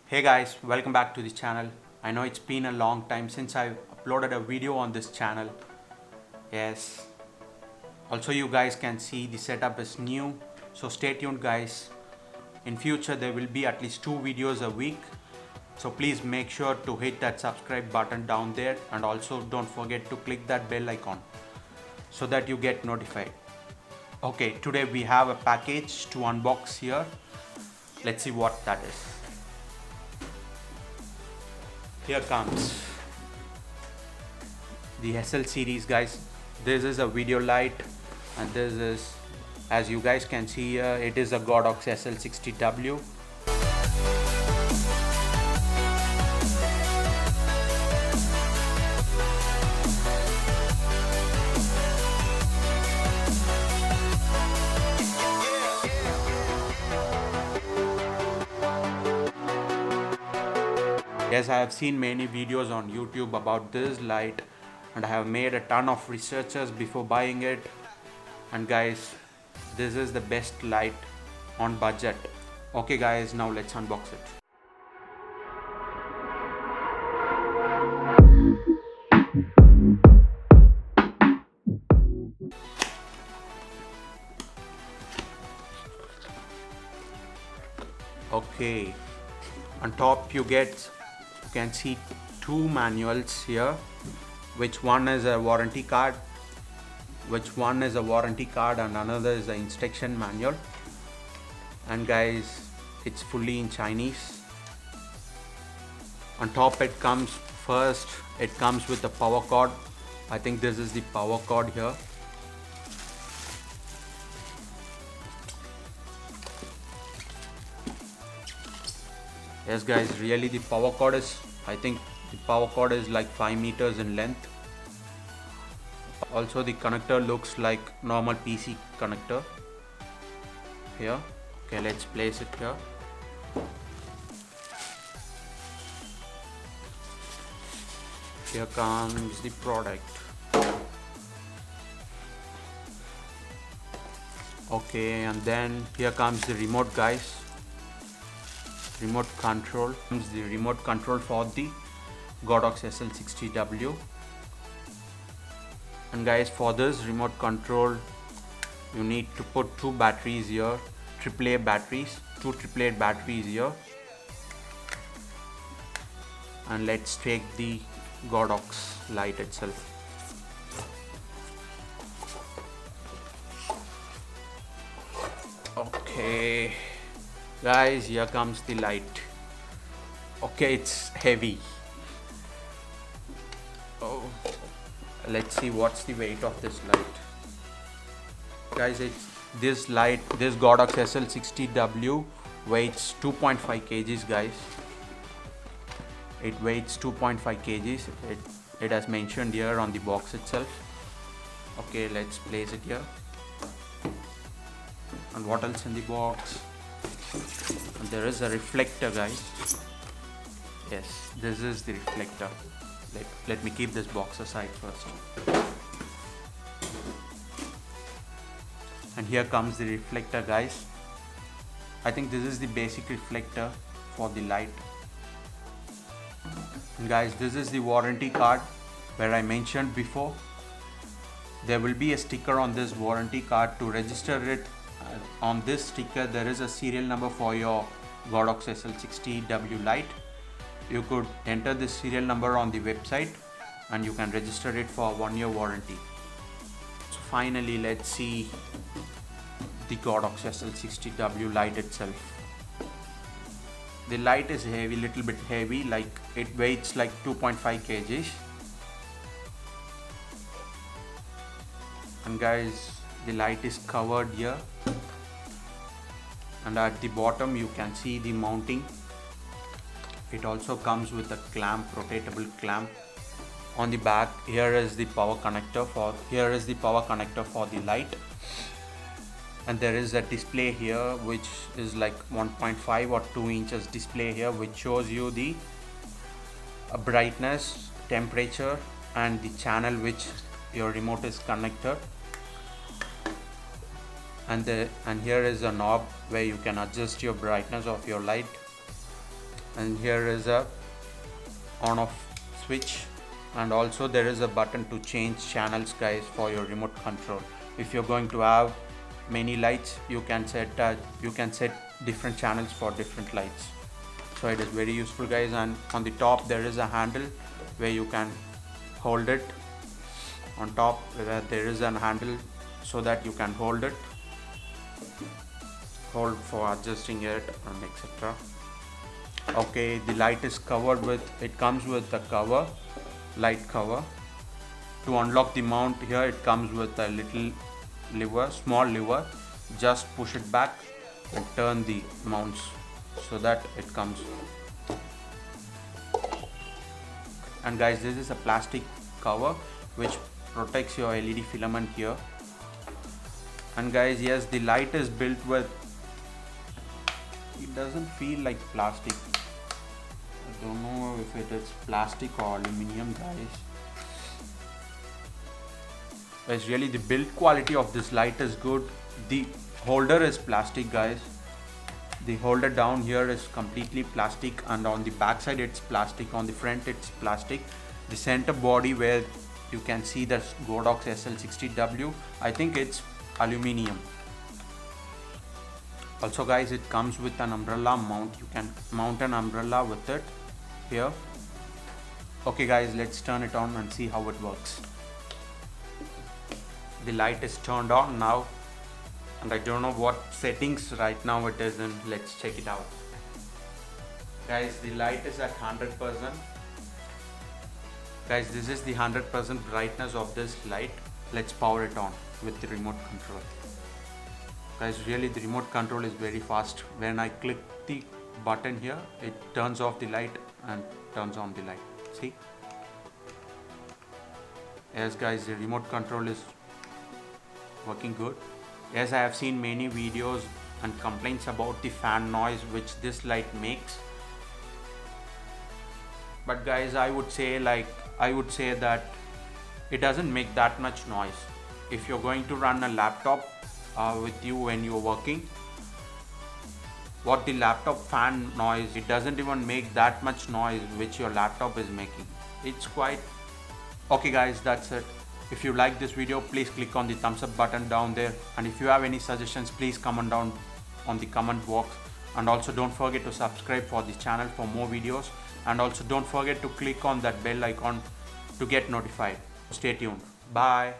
Hey guys, welcome back to the channel. I know it's been a long time since I uploaded a video on this channel. Yes. Also you guys can see the setup is new. So stay tuned guys. In future there will be at least 2 videos a week. So please make sure to hit that subscribe button down there and also don't forget to click that bell icon so that you get notified. Okay, today we have a package to unbox here. Let's see what that is. Here comes the SL series guys. This is a video light and this is, as you guys can see here, it is a Godox SL60W. Yes, I have seen many videos on YouTube about this light and I have made a ton of researches before buying it. And guys, this is the best light on budget. Okay guys, now let's unbox it. Okay, on top you can see 2 manuals here, which one is a warranty card and another is the instruction manual. And guys, it's fully in Chinese. On top it comes with the power cord. I think this is the power cord here. Yes guys, really the power cord is, I think the power cord is like 5 meters in length. Also the connector looks like normal PC connector here. Okay, let's place it here. Here comes the product. Okay, and then here comes the remote guys. Remote control comes the remote control for the Godox SL60W. And guys, for this remote control you need to put 2 batteries here, AAA batteries, 2 AAA batteries here. And let's take the Godox light itself. Okay guys, here comes the light. Okay, it's heavy. Oh, let's see what's the weight of this light. Guys, this Godox SL60W weighs 2.5 kgs guys. It weighs 2.5 kgs. It has mentioned here on the box itself. Okay, let's place it here. And what else in the box? And there is a reflector guys. Yes, this is the reflector. Let me keep this box aside first. And here comes the reflector guys. I think this is the basic reflector for the light. And guys, this is the warranty card where I mentioned before. There will be a sticker on this warranty card. To register it, on this sticker there is a serial number for your Godox SL60W light. You could enter this serial number on the website and you can register it for a 1-year warranty. So finally, let's see the Godox SL60W light itself. The light is heavy, little bit heavy, like it weighs like 2.5 kgs. And guys, the light is covered here. And at the bottom you can see the mounting. It also comes with a clamp, rotatable clamp. On the back, here is the power connector for the light. And there is a display here which is like 1.5 or 2 inches display here, which shows you the brightness, temperature and the channel which your remote is connected. And here is a knob where you can adjust your brightness of your light. and here is a on off switch, and also there is a button to change channels guys for your remote control. If you're going to have many lights, you can set different channels for different lights. So it is very useful guys. And on the top there is a handle where you can hold it. On top there is an handle so that you can hold for adjusting it and etc. Okay, the light is covered with, it comes with the cover, light cover. To unlock the mount, here it comes with a little lever, small lever. Just push it back and turn the mounts so that it comes. And guys, this is a plastic cover which protects your LED filament here. And guys, yes, the light is built with, it doesn't feel like plastic. I don't know if it is plastic or aluminum guys. It's really, the build quality of this light is good. The holder is plastic guys. The holder down here is completely plastic, and on the back side it's plastic, on the front it's plastic. The center body where you can see the Godox SL60W, I think it's aluminum. Also guys, it comes with an umbrella mount. You can mount an umbrella with it here. Okay guys, let's turn it on and see how it works. The light is turned on now, and I don't know what settings right now it is in. Let's check it out. Guys, the light is at 100%. Guys, this is the 100% brightness of this light. Let's power it on with the remote control. Guys, really the remote control is very fast. When I click the button here, it turns off the light and turns on the light. See? Yes guys, the remote control is working good. Yes, I have seen many videos and complaints about the fan noise which this light makes. But guys, I would say that it doesn't make that much noise. If you're going to run a laptop with you when you're working, what the laptop fan noise, it doesn't even make that much noise which your laptop is making. It's quite okay guys. That's it. If you like this video, please click on the thumbs up button down there, and if you have any suggestions, please comment down on the comment box. And also don't forget to subscribe for the channel for more videos, and also don't forget to click on that bell icon to get notified. Stay tuned. Bye.